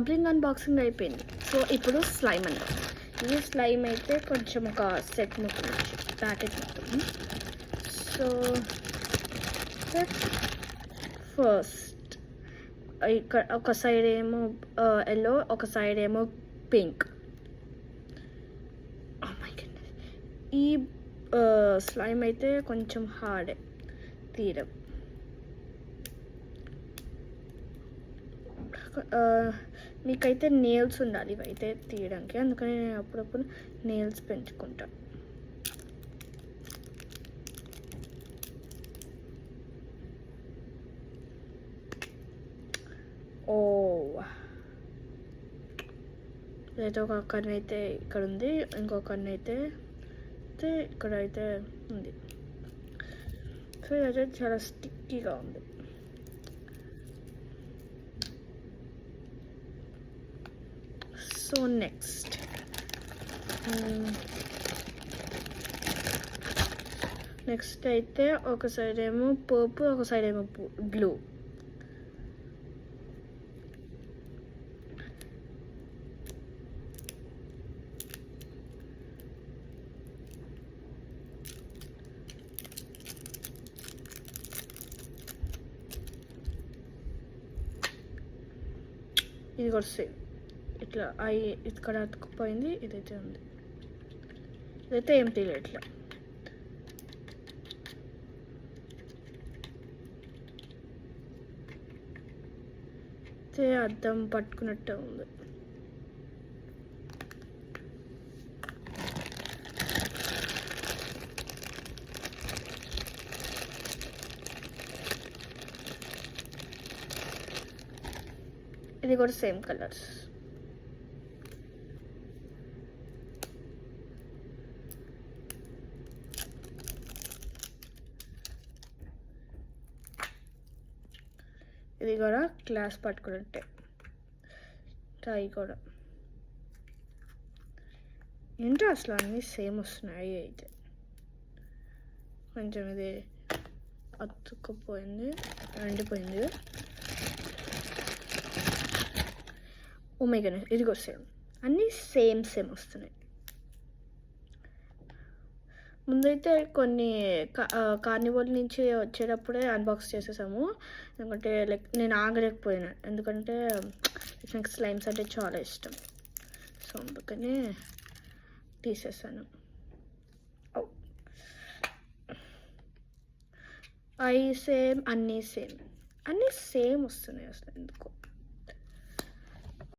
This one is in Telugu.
డంప్లింగ్ అన్బాక్సింగ్ అయిపోయింది. సో ఇప్పుడు స్లైమ్ అంట. ఈ స్లైమ్ అయితే కొంచెం ఒక సెట్ మొత్తం ప్యాకెట్ మొత్తం. సో ఫస్ట్ ఇక్కడ ఒక సైడ్ ఏమో ఎల్లో, ఒక సైడ్ ఏమో పింక్. ఈ స్లైమ్ అయితే కొంచెం హార్డే తీయడం. మీకైతే నెయిల్స్ ఉండాలి ఇవైతే తీయడానికి, అందుకని నేను అప్పుడప్పుడు నెయిల్స్ పెంచుకుంటాను. ఓ అయితే ఒక కన్ను అయితే ఇక్కడ ఉంది, ఇంకొక కన్ను అయితే ఇక్కడ అయితే ఉంది. సో ఇదైతే చాలా స్టిక్కీగా ఉంది. సో నెక్స్ట్ అయితే ఒక సైడ్ ఏమో పర్పుల్, ఒక సైడ్ ఏమో బ్లూ. ఇది కూడా సేమ్ ఇట్లా ఇక్కడ అతుక్కుపోయింది. ఇదైతే ఉంది, ఇదైతే ఏం తెలియదు. ఇట్లా అయితే అద్దం పట్టుకున్నట్టే ఉంది. ఇది కూడా సేమ్ కలర్స్. ఇది కూడా గ్లాస్ పట్టుకున్నట్టే. టై కూడా ఏంటో అసలు అన్నీ సేమ్ వస్తున్నాయి. అయితే కొంచెం ఇది అతుక్కుపోయింది, ఎండిపోయింది. ఓ మై గాడ్, ఇది కూడా సేమ్. అన్నీ సేమ్ వస్తున్నాయి. ముందైతే కొన్ని కార్నివల్ నుంచి వచ్చేటప్పుడే అన్బాక్స్ చేసేసాము, ఎందుకంటే లైక్ నేను ఆగలేకపోయినా, ఎందుకంటే నాకు స్లైమ్స్ అంటే చాలా ఇష్టం. సో అందుకని తీసేసాను. అవి సేమ్, అన్నీ సేమ్ వస్తున్నాయి అసలు ఎందుకో.